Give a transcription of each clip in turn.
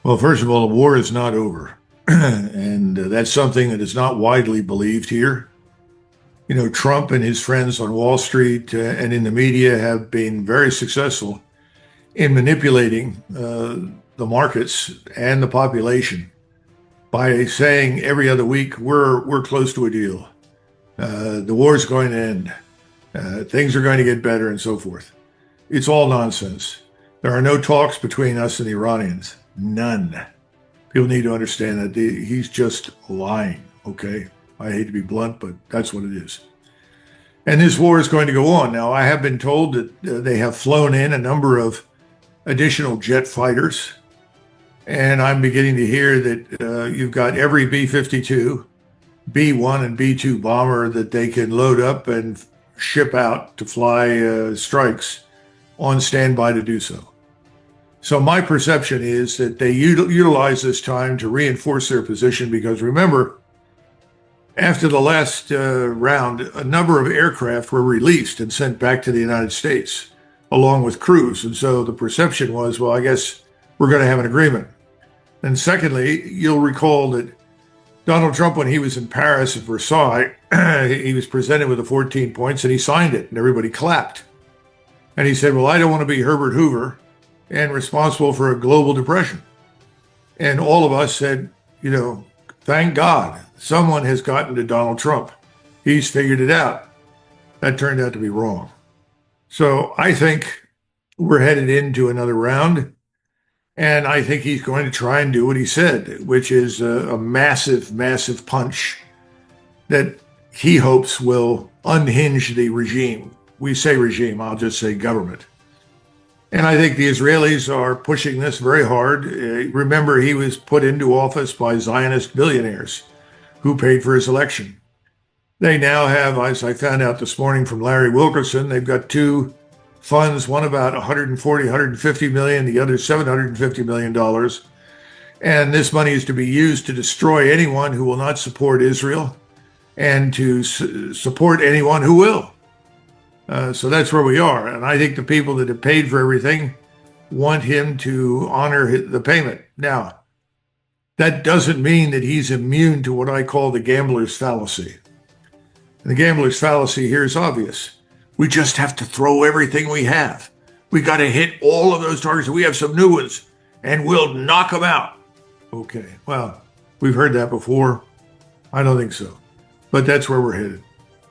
Well, first of all, the war is not over. And that's something that is not widely believed here. You know, Trump and his friends on Wall Street and in the media have been very successful in manipulating the markets and the population by saying every other week, we're close to a deal. The war is going to end. Things are going to get better and so forth. It's all nonsense. There are no talks between us and the Iranians. None. People need to understand that he's just lying, okay? I hate to be blunt, but that's what it is. And this war is going to go on. Now, I have been told that they have flown in a number of additional jet fighters, and I'm beginning to hear that you've got every B-52, B-1 and B-2 bomber that they can load up and ship out to fly strikes on standby to do so. So my perception is that they utilize this time to reinforce their position because remember, after the last round, a number of aircraft were released and sent back to the United States along with crews. And so the perception was, well, I guess we're going to have an agreement. And secondly, you'll recall that Donald Trump, when he was in Paris at Versailles, he was presented with the 14 points and he signed it and everybody clapped. And he said, well, I don't want to be Herbert Hoover and responsible for a global depression. And all of us said, you know, thank God someone has gotten to Donald Trump. He's figured it out. That turned out to be wrong. So I think we're headed into another round. And I think he's going to try and do what he said, which is a massive, massive punch that he hopes will unhinge the regime. We say regime, I'll just say government. And I think the Israelis are pushing this very hard. Remember, he was put into office by Zionist billionaires who paid for his election. They now have, as I found out this morning from Larry Wilkerson, they've got two funds, one about 140, 150 million, the other $750 million. And this money is to be used to destroy anyone who will not support Israel and to support anyone who will. So that's where we are. And I think the people that have paid for everything want him to honor the payment. Now, that doesn't mean that he's immune to what I call the gambler's fallacy. And the gambler's fallacy here is obvious. We just have to throw everything we have. We got to hit all of those targets. We have some new ones and we'll knock them out. Okay, well, we've heard that before. I don't think so. But that's where we're headed.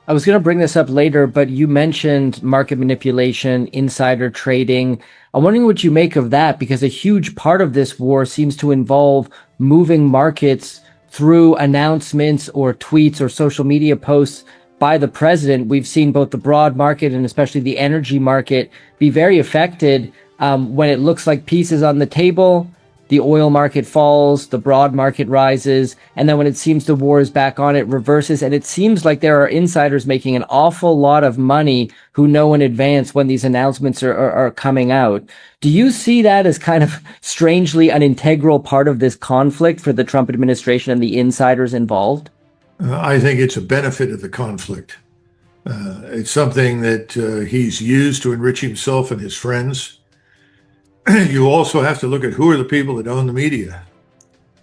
I was going to bring this up later, but you mentioned market manipulation, insider trading. I'm wondering what you make of that, because a huge part of this war seems to involve moving markets through announcements or tweets or social media posts by the president. We've seen both the broad market and especially the energy market be very affected when it looks like peace is on the table. The oil market falls, the broad market rises, and then when it seems the war is back on, it reverses. And it seems like there are insiders making an awful lot of money who know in advance when these announcements are coming out. Do you see that as kind of strangely an integral part of this conflict for the Trump administration and the insiders involved? I think it's a benefit of the conflict. It's something that he's used to enrich himself and his friends. You also have to look at who are the people that own the media.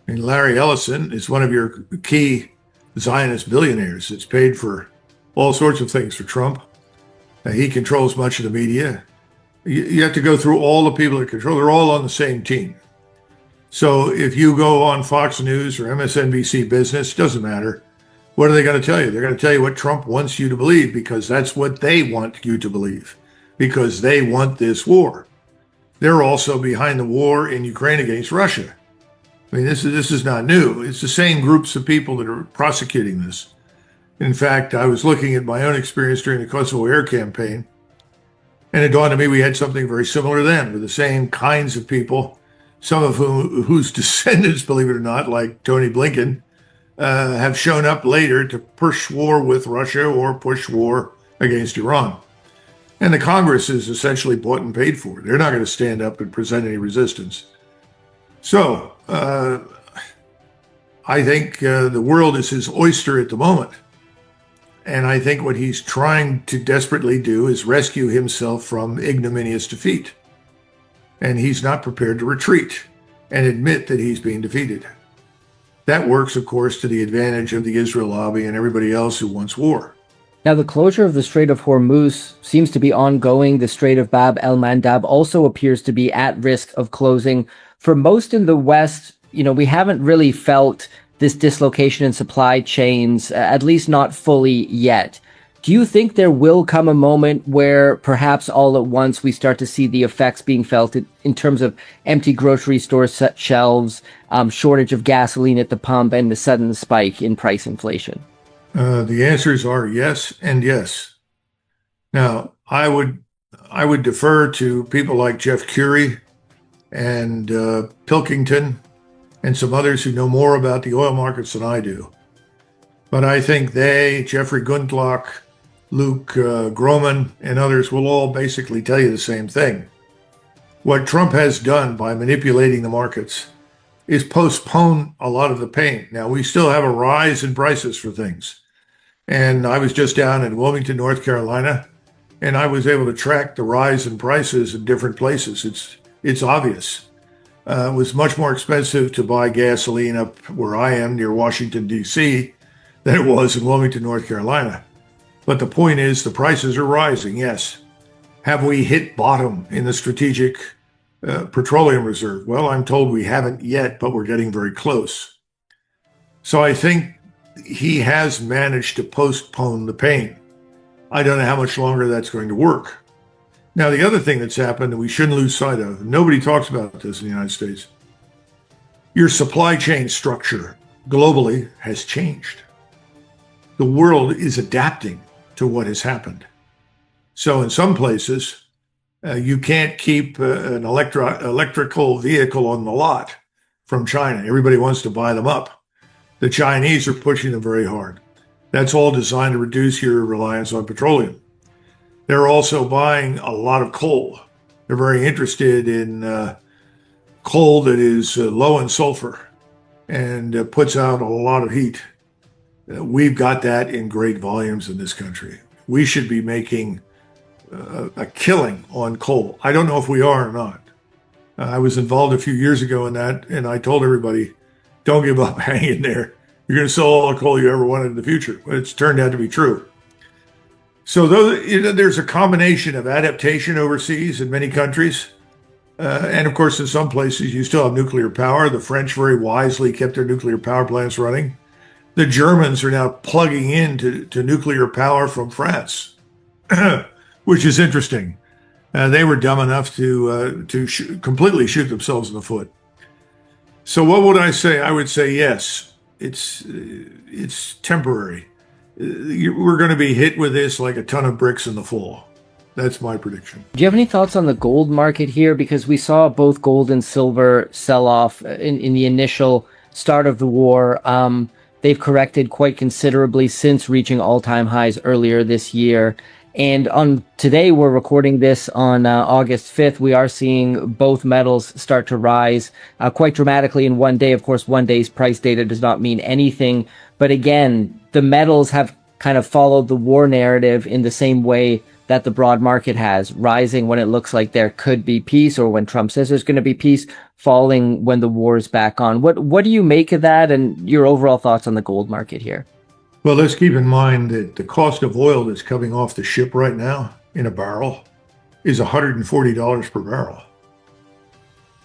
I mean, Larry Ellison is one of your key Zionist billionaires. It's paid for all sorts of things for Trump. He controls much of the media. You have to go through all the people that control. They're all on the same team. So if you go on Fox News or MSNBC Business, doesn't matter. What are they going to tell you? They're going to tell you what Trump wants you to believe because that's what they want you to believe, because they want this war. They're also behind the war in Ukraine against Russia. I mean, this is not new. It's the same groups of people that are prosecuting this. In fact, I was looking at my own experience during the Kosovo air campaign, and it dawned on me we had something very similar then with the same kinds of people, some of whose descendants, believe it or not, like Tony Blinken, have shown up later to push war with Russia or push war against Iran. And the Congress is essentially bought and paid for. They're not going to stand up and present any resistance. So I think the world is his oyster at the moment. And I think what he's trying to desperately do is rescue himself from ignominious defeat. And he's not prepared to retreat. and admit that he's being defeated. That works, of course, to the advantage of the Israel lobby and everybody else who wants war. Now, the closure of the Strait of Hormuz seems to be ongoing. The Strait of Bab el-Mandab also appears to be at risk of closing. For most in the West, we haven't really felt this dislocation in supply chains, at least not fully yet. Do you think there will come a moment where perhaps all at once we start to see the effects being felt in terms of empty grocery store shelves, shortage of gasoline at the pump, and the sudden spike in price inflation? The answers are yes and yes. Now, I would defer to people like Jeff Curie and Pilkington and some others who know more about the oil markets than I do. But I think Jeffrey Gundlach, Luke Groman, and others will all basically tell you the same thing. What Trump has done by manipulating the markets is postpone a lot of the pain. Now, we still have a rise in prices for things. And I was just down in Wilmington, North Carolina, and I was able to track the rise in prices in different places. It's obvious. It was much more expensive to buy gasoline up where I am near Washington, D.C., than it was in Wilmington, North Carolina. But the point is the prices are rising, yes. Have we hit bottom in the strategic petroleum reserve? Well, I'm told we haven't yet, but we're getting very close. So I think he has managed to postpone the pain. I don't know how much longer that's going to work. Now, the other thing that's happened that we shouldn't lose sight of, nobody talks about this in the United States, your supply chain structure globally has changed. The world is adapting to what has happened. So in some places, you can't keep an electrical vehicle on the lot from China. Everybody wants to buy them up. The Chinese are pushing them very hard. That's all designed to reduce your reliance on petroleum. They're also buying a lot of coal. They're very interested in coal that is low in sulfur and puts out a lot of heat. We've got that in great volumes in this country. We should be making a killing on coal. I don't know if we are or not. I was involved a few years ago in that, and I told everybody, don't give up, hang in there. You're going to sell all the coal you ever wanted in the future. But it's turned out to be true. So there's a combination of adaptation overseas in many countries. And of course, in some places, you still have nuclear power. The French very wisely kept their nuclear power plants running. The Germans are now plugging into nuclear power from France, which is interesting. They were dumb enough to completely shoot themselves in the foot. So what would I say? I would say yes. It's temporary. We're going to be hit with this like a ton of bricks in the fall. That's my prediction. Do you have any thoughts on the gold market here? Because we saw both gold and silver sell off in the initial start of the war. They've corrected quite considerably since reaching all-time highs earlier this year. And on today, we're recording this on August 5th. We are seeing both metals start to rise quite dramatically in one day. Of course, one day's price data does not mean anything. But again, the metals have kind of followed the war narrative in the same way that the broad market has, rising when it looks like there could be peace, or when Trump says there's going to be peace, falling when the war is back on. What do you make of that, and your overall thoughts on the gold market here? Well, let's keep in mind that the cost of oil that's coming off the ship right now in a barrel is $140 per barrel.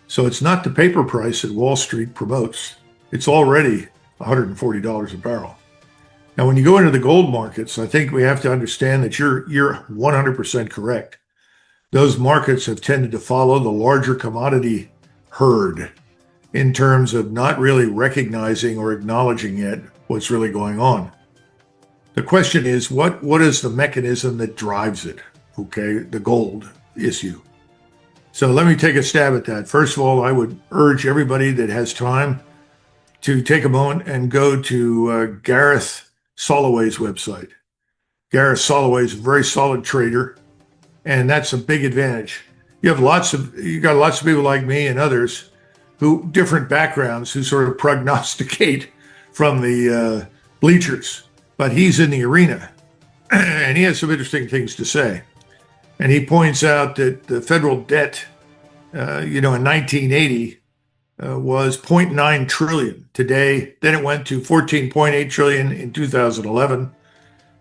So it's not the paper price that Wall Street promotes. It's already $140 a barrel. Now, when you go into the gold markets, I think we have to understand that you're 100% correct. Those markets have tended to follow the larger commodity herd in terms of not really recognizing or acknowledging yet what's really going on. The question is, what is the mechanism that drives it? Okay, the gold issue. So let me take a stab at that. First of all, I would urge everybody that has time to take a moment and go to Gareth Soloway's website. Gareth Soloway is a very solid trader, and that's a big advantage. You got lots of people like me and others who different backgrounds who sort of prognosticate from the bleachers. But he's in the arena, and he has some interesting things to say. And he points out that the federal debt, in 1980, was 0.9 trillion. Today, then it went to 14.8 trillion in 2011,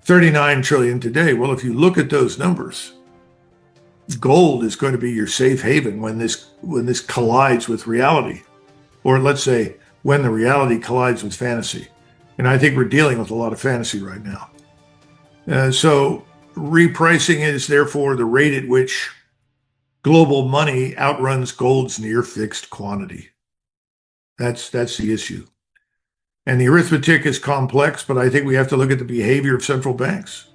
39 trillion today. Well, if you look at those numbers, gold is going to be your safe haven when this collides with reality, or let's say when the reality collides with fantasy. And I think we're dealing with a lot of fantasy right now. So repricing is therefore the rate at which global money outruns gold's near fixed quantity. That's the issue. And the arithmetic is complex, but I think we have to look at the behavior of central banks.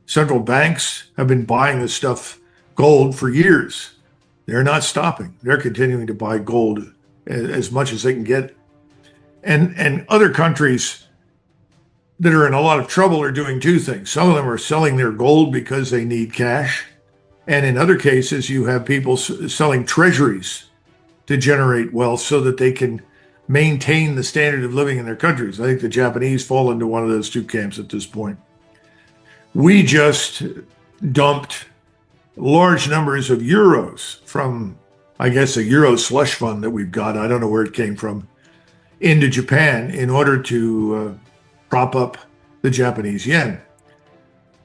Central banks have been buying this stuff, gold, for years. They're not stopping. They're continuing to buy gold as much as they can get. And other countries that are in a lot of trouble are doing two things. Some of them are selling their gold because they need cash. And in other cases, you have people selling treasuries to generate wealth so that they can maintain the standard of living in their countries. I think the Japanese fall into one of those two camps at this point. We just dumped large numbers of euros from, I guess, a euro slush fund that we've got, I don't know where it came from, into Japan in order to prop up the Japanese yen.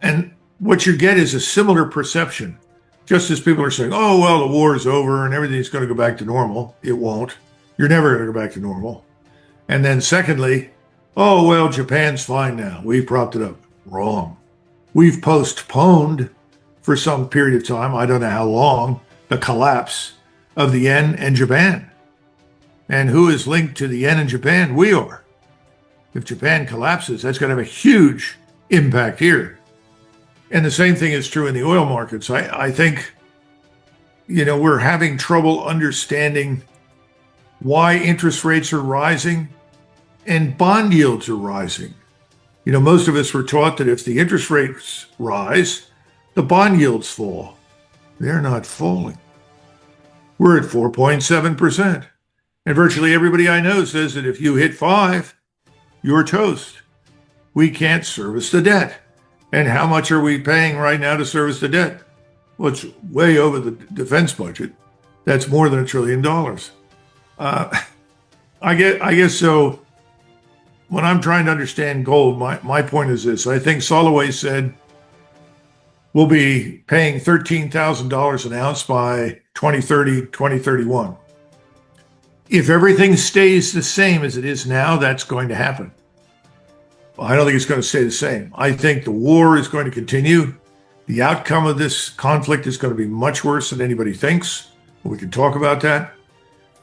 And what you get is a similar perception. Just as people are saying, oh, well, the war is over and everything's going to go back to normal. It won't. You're never going to go back to normal. And then secondly, oh, well, Japan's fine now. We've propped it up. Wrong. We've postponed for some period of time, I don't know how long, the collapse of the yen and Japan. And who is linked to the yen and Japan? We are. If Japan collapses, that's going to have a huge impact here. And the same thing is true in the oil markets. I think, we're having trouble understanding why interest rates are rising and bond yields are rising. Most of us were taught that if the interest rates rise, the bond yields fall. They're not falling. We're at 4.7%. And virtually everybody I know says that if you hit 5, you're toast. We can't service the debt. And how much are we paying right now to service the debt? Well, it's way over the defense budget. That's more than $1 trillion. I guess so. When I'm trying to understand gold, my point is this. I think Soloway said we'll be paying $13,000 an ounce by 2030, 2031. If everything stays the same as it is now, that's going to happen. I don't think it's going to stay the same. I think the war is going to continue. The outcome of this conflict is going to be much worse than anybody thinks. We can talk about that.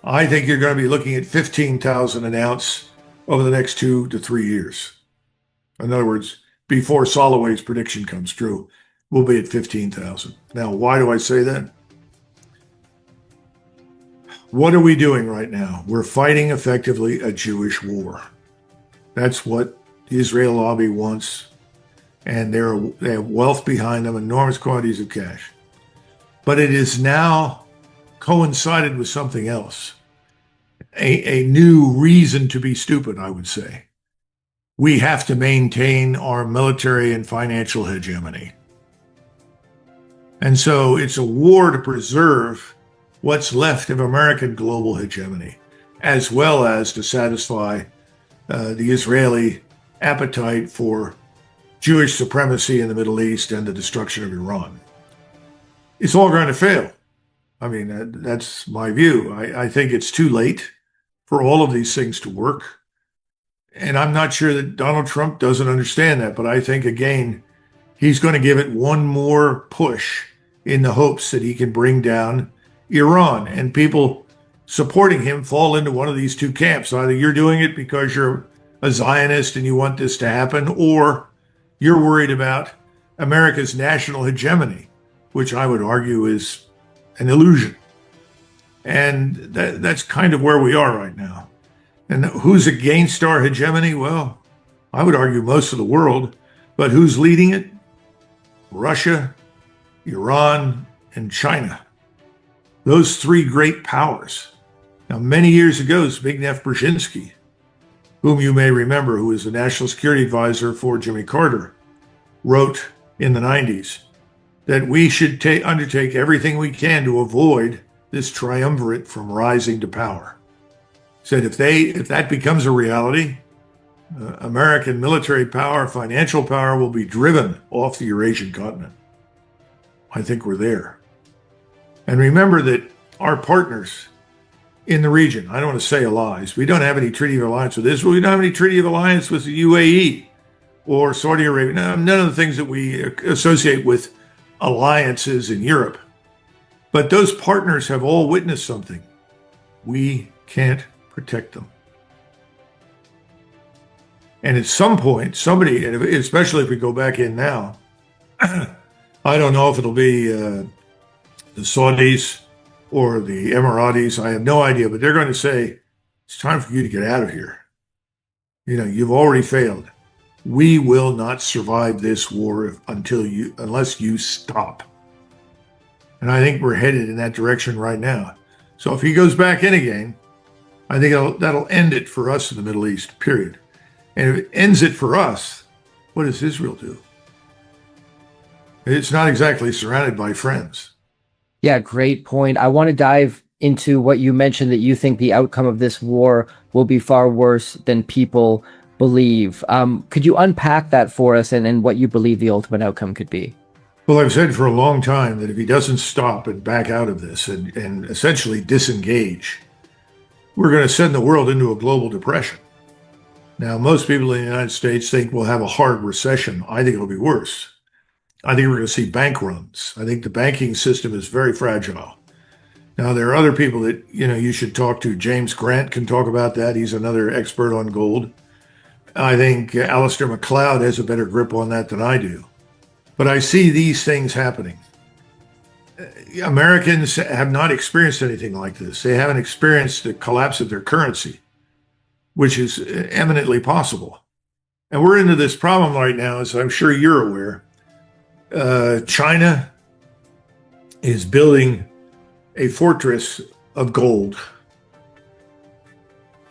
I think you're going to be looking at 15,000 an ounce over the next 2 to 3 years. In other words, before Soloway's prediction comes true, we'll be at 15,000. Now, why do I say that? What are we doing right now? We're fighting effectively a Jewish war. That's what the Israel lobby wants, and they have wealth behind them, enormous quantities of cash. But it is now coincided with something else, a new reason to be stupid, I would say. We have to maintain our military and financial hegemony. And so it's a war to preserve what's left of American global hegemony, as well as to satisfy the Israeli appetite for Jewish supremacy in the Middle East and the destruction of Iran. It's all going to fail. I mean, that's my view. I think it's too late for all of these things to work. And I'm not sure that Donald Trump doesn't understand that, but I think, again, he's going to give it one more push in the hopes that he can bring down Iran. And people supporting him fall into one of these two camps. Either you're doing it because you're a Zionist and you want this to happen, or you're worried about America's national hegemony, which I would argue is an illusion. And that's kind of where we are right now. And who's against our hegemony? Well, I would argue most of the world, but who's leading it? Russia, Iran, and China. Those three great powers. Now, many years ago, Zbigniew Brzezinski, whom you may remember, who was the national security advisor for Jimmy Carter, wrote in the 90s that we should undertake everything we can to avoid this triumvirate from rising to power. said if that becomes a reality, American military power, financial power will be driven off the Eurasian continent. I think we're there. And remember that our partners in the region, I don't want to say allies, we don't have any treaty of alliance with Israel. We don't have any treaty of alliance with the UAE or Saudi Arabia. None of the things that we associate with alliances in Europe. But those partners have all witnessed something. We can't protect them. And at some point, somebody, especially if we go back in now, I don't know if it'll be the Saudis or the Emiratis. I have no idea, but they're going to say, it's time for you to get out of here. You've already failed. We will not survive this war unless you stop. And I think we're headed in that direction right now. So if he goes back in again, I think that'll end it for us in the Middle East, period. And if it ends it for us, what does Israel do? It's not exactly surrounded by friends. Yeah, great point. I want to dive into what you mentioned, that you think the outcome of this war will be far worse than people believe. Could you unpack that for us and what you believe the ultimate outcome could be? Well, I've said for a long time that if he doesn't stop and back out of this and essentially disengage, we're going to send the world into a global depression. Now, most people in the United States think we'll have a hard recession. I think it'll be worse. I think we're going to see bank runs. I think the banking system is very fragile. Now, there are other people that, you should talk to. James Grant can talk about that. He's another expert on gold. I think Alistair McLeod has a better grip on that than I do. But I see these things happening. Americans have not experienced anything like this. They haven't experienced the collapse of their currency, which is eminently possible. And we're into this problem right now, as I'm sure you're aware. China is building a fortress of gold.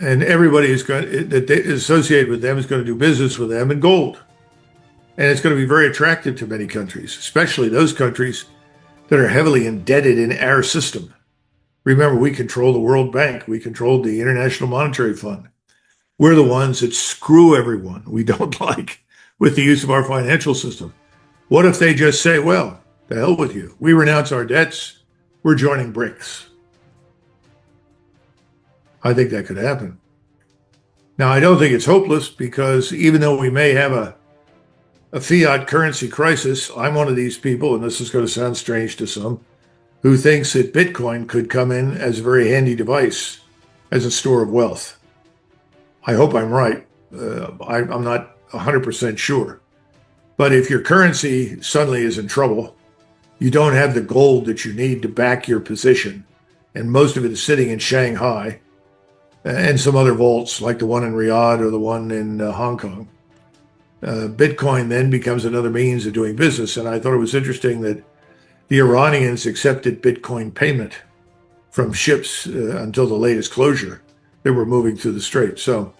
And everybody that is associated with them is going to do business with them in gold. And it's going to be very attractive to many countries, especially those countries that are heavily indebted in our system. Remember, we control the World Bank. We control the International Monetary Fund. We're the ones that screw everyone we don't like with the use of our financial system. What if they just say, well, the hell with you. We renounce our debts. We're joining BRICS. I think that could happen. Now, I don't think it's hopeless, because even though we may have a fiat currency crisis, I'm one of these people, and this is going to sound strange to some, who thinks that Bitcoin could come in as a very handy device as a store of wealth. I hope I'm right. I'm not 100% sure. But if your currency suddenly is in trouble, you don't have the gold that you need to back your position, and most of it is sitting in Shanghai and some other vaults like the one in Riyadh or the one in Hong Kong. Bitcoin then becomes another means of doing business. And I thought it was interesting that the Iranians accepted Bitcoin payment from ships until the latest closure. They were moving through the Strait. So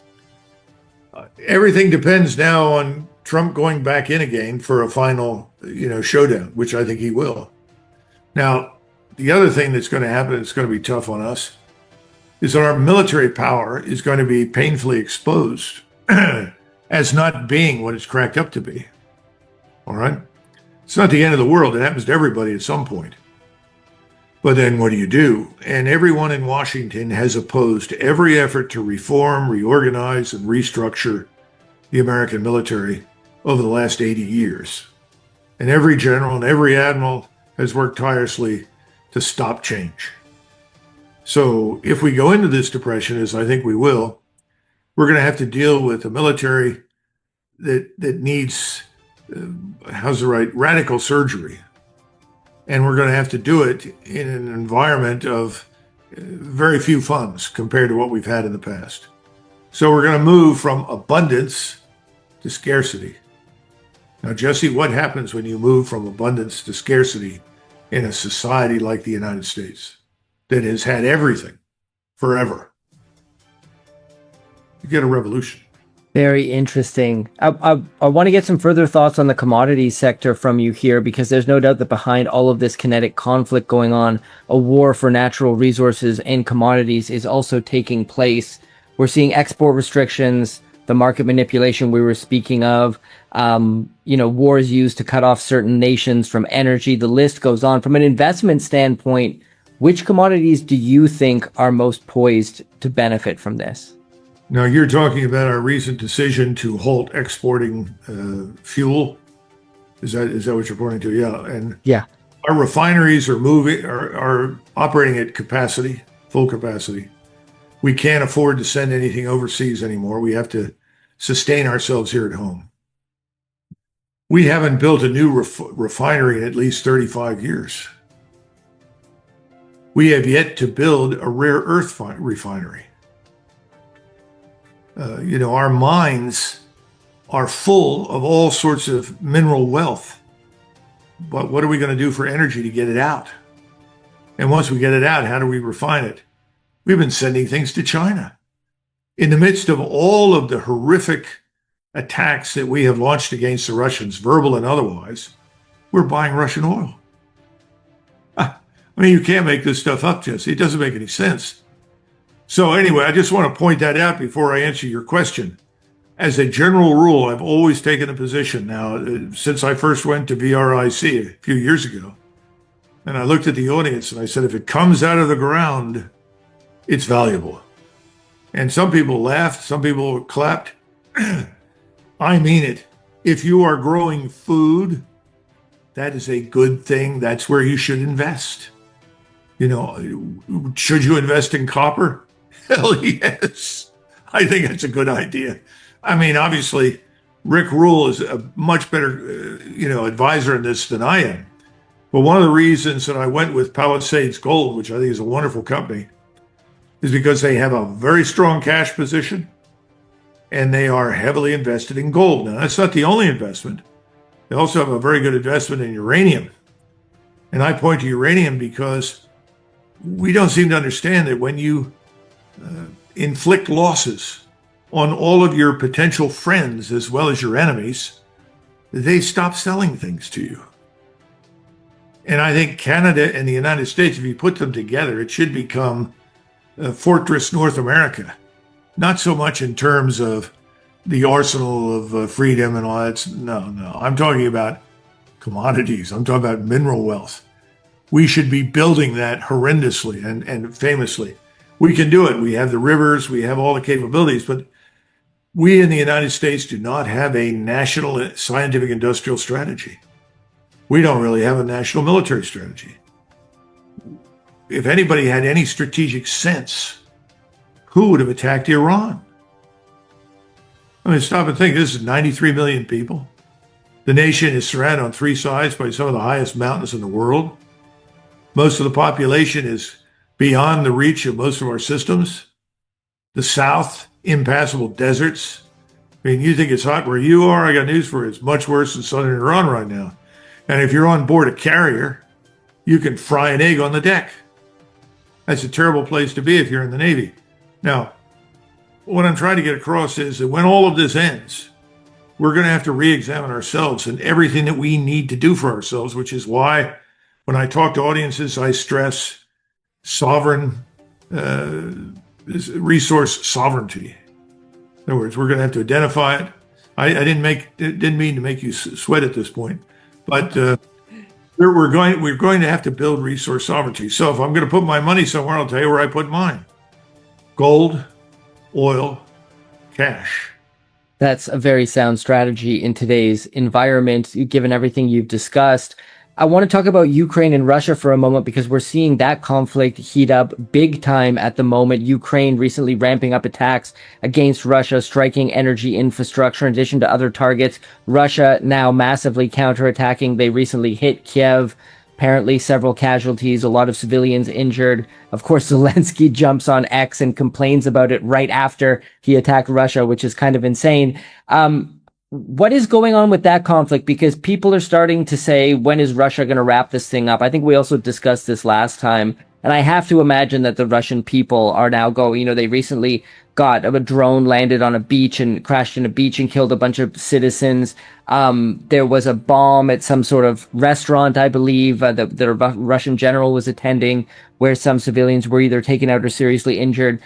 everything depends now on Trump going back in again for a final, showdown, which I think he will. Now, the other thing that's going to happen, it's going to be tough on us, is that our military power is going to be painfully exposed as not being what it's cracked up to be. All right? It's not the end of the world. It happens to everybody at some point. But then what do you do? And everyone in Washington has opposed every effort to reform, reorganize, and restructure the American military over the last 80 years. And every general and every admiral has worked tirelessly to stop change. So if we go into this depression, as I think we will, we're going to have to deal with a military that needs, radical surgery. And we're going to have to do it in an environment of very few funds compared to what we've had in the past. So we're going to move from abundance to scarcity. Now, Jesse, what happens when you move from abundance to scarcity in a society like the United States that has had everything forever? You get a revolution. Very interesting. I want to get some further thoughts on the commodities sector from you here, because there's no doubt that behind all of this kinetic conflict going on, a war for natural resources and commodities is also taking place. We're seeing export restrictions, the market manipulation we were speaking of, wars used to cut off certain nations from energy. The list goes on. From an investment standpoint, which commodities do you think are most poised to benefit from this? Now, you're talking about our recent decision to halt exporting fuel. Is that what you're pointing to? Yeah. And Yeah. our refineries are operating at capacity, full capacity. We can't afford to send anything overseas anymore. We have to sustain ourselves here at home. We haven't built a new refinery in at least 35 years. We have yet to build a rare earth refinery. Our mines are full of all sorts of mineral wealth. But what are we going to do for energy to get it out? And once we get it out, how do we refine it? We've been sending things to China. In the midst of all of the horrific attacks that we have launched against the Russians, verbal and otherwise, we're buying Russian oil. I mean, you can't make this stuff up, Jesse. It doesn't make any sense. So anyway, I just want to point that out before I answer your question. As a general rule, I've always taken a position now, since I first went to VRIC a few years ago. And I looked at the audience and I said, if it comes out of the ground, it's valuable. And some people laughed, some people clapped. I mean it. If you are growing food, that is a good thing. That's where you should invest. Should you invest in copper? Hell yes. I think that's a good idea. I mean, obviously, Rick Rule is a much better, advisor in this than I am. But one of the reasons that I went with Palisades Gold, which I think is a wonderful company, is because they have a very strong cash position and they are heavily invested in gold. Now, that's not the only investment. They also have a very good investment in uranium. And I point to uranium because we don't seem to understand that when you inflict losses on all of your potential friends as well as your enemies, they stop selling things to you. And I think Canada and the United States, if you put them together, it should become Fortress North America. Not so much in terms of the arsenal of freedom and all that. No. I'm talking about commodities. I'm talking about mineral wealth. We should be building that horrendously and famously. We can do it. We have the rivers. We have all the capabilities. But we in the United States do not have a national scientific industrial strategy. We don't really have a national military strategy. If anybody had any strategic sense, who would have attacked Iran? I mean, stop and think. This is 93 million people. The nation is surrounded on three sides by some of the highest mountains in the world. Most of the population is beyond the reach of most of our systems. The South, impassable deserts. I mean, you think it's hot where you are? I got news for you. It's much worse in southern Iran right now. And if you're on board a carrier, you can fry an egg on the deck. That's a terrible place to be if you're in the Navy. Now, what I'm trying to get across is that when all of this ends, we're going to have to re-examine ourselves and everything that we need to do for ourselves, which is why when I talk to audiences, I stress sovereign resource sovereignty. In other words, we're going to have to identify it. I didn't mean to make you sweat at this point, but we're going to have to build resource sovereignty. So if I'm going to put my money somewhere, I'll tell you where I put mine: gold, oil, cash. That's a very sound strategy in today's environment, given everything you've discussed. I want to talk about Ukraine and Russia for a moment because we're seeing that conflict heat up big time at the moment. Ukraine recently ramping up attacks against Russia, striking energy infrastructure in addition to other targets. Russia now massively counterattacking. They recently hit Kiev. Apparently several casualties, a lot of civilians injured. Of course, Zelensky jumps on X and complains about it right after he attacked Russia, which is kind of insane. What is going on with that conflict? Because people are starting to say, when is Russia going to wrap this thing up? I think we also discussed this last time. And I have to imagine that the Russian people are now going, they recently got a drone landed on a beach and crashed in a beach and killed a bunch of citizens. There was a bomb at some sort of restaurant, I believe, the Russian general was attending, where some civilians were either taken out or seriously injured.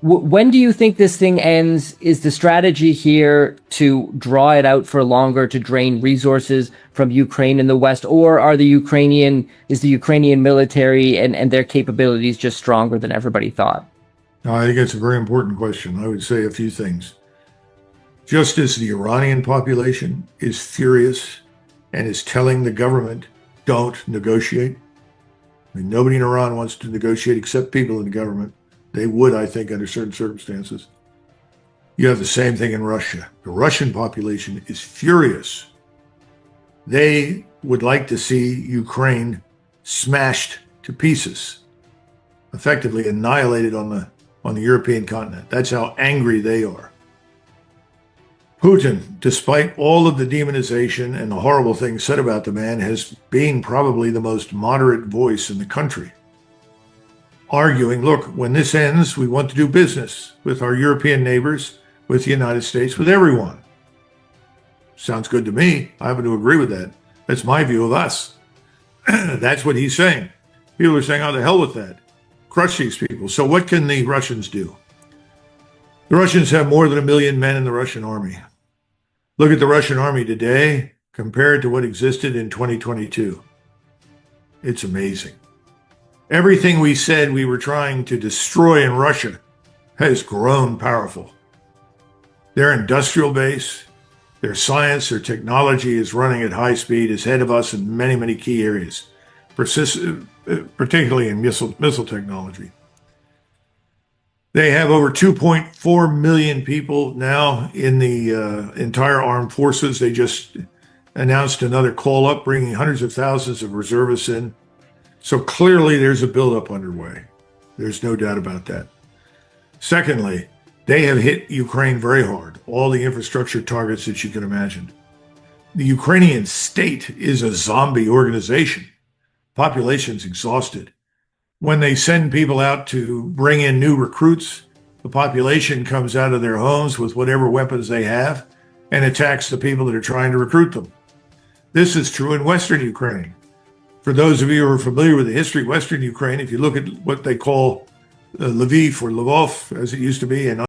When do you think this thing ends? Is the strategy here to draw it out for longer, to drain resources from Ukraine in the West, or is the Ukrainian military and their capabilities just stronger than everybody thought? Now, I think it's a very important question. I would say a few things. Just as the Iranian population is furious and is telling the government, don't negotiate. I mean, nobody in Iran wants to negotiate except people in the government. They would, I think, under certain circumstances. You have the same thing in Russia. The Russian population is furious. They would like to see Ukraine smashed to pieces, effectively annihilated on the European continent. That's how angry they are. Putin, despite all of the demonization and the horrible things said about the man, has been probably the most moderate voice in the country, arguing, look, when this ends, we want to do business with our European neighbors, with the United States, with everyone. Sounds good to me. I happen to agree with that. That's my view of us. That's what he's saying. People are saying, oh, the hell with that. Crush these people. So what can the Russians do? The Russians have more than 1 million men in the Russian army. Look at the Russian army today compared to what existed in 2022. It's amazing. Everything we said we were trying to destroy in Russia has grown powerful. Their industrial base, their science, their technology is running at high speed, is ahead of us in many, many key areas, particularly in missile technology. They have over 2.4 million people now in the entire armed forces. They just announced another call-up, bringing hundreds of thousands of reservists in. So clearly there's a buildup underway. There's no doubt about that. Secondly, they have hit Ukraine very hard, all the infrastructure targets that you can imagine. The Ukrainian state is a zombie organization. Population's exhausted. When they send people out to bring in new recruits, the population comes out of their homes with whatever weapons they have and attacks the people that are trying to recruit them. This is true in Western Ukraine. For those of you who are familiar with the history of Western Ukraine, if you look at what they call Lviv or Lvov, as it used to be, and